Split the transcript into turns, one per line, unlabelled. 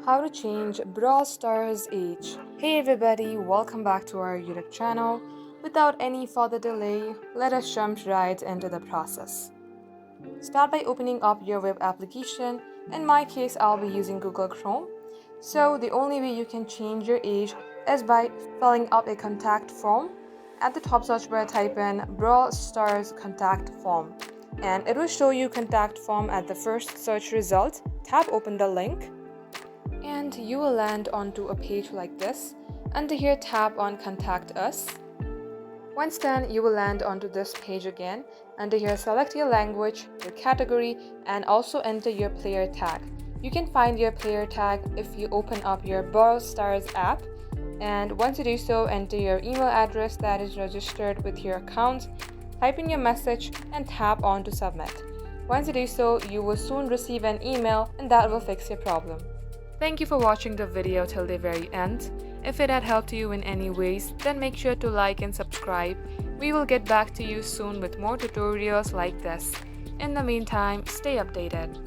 How to change Brawl Stars age. Hey everybody, welcome back to our YouTube channel. Without any further delay, let us jump right into the process. Start by opening up your web application. In my case, I'll be using Google Chrome. So the only way you can change your age is by filling up a contact form. At the top search bar, type in Brawl Stars contact form, and it will show you contact form at the first search result. Tap open the link and you will land onto a page like this. Under here, tap on Contact Us. Once done, you will land onto this page again. Under here, select your language, your category, and also enter your player tag. You can find your player tag if you open up your Brawl Stars app. And once you do so, enter your email address that is registered with your account, type in your message, and tap on to submit. Once you do so, you will soon receive an email and that will fix your problem. Thank you for watching the video till the very end. If it had helped you in any ways, then make sure to like and subscribe. We will get back to you soon with more tutorials like this. In the meantime, stay updated.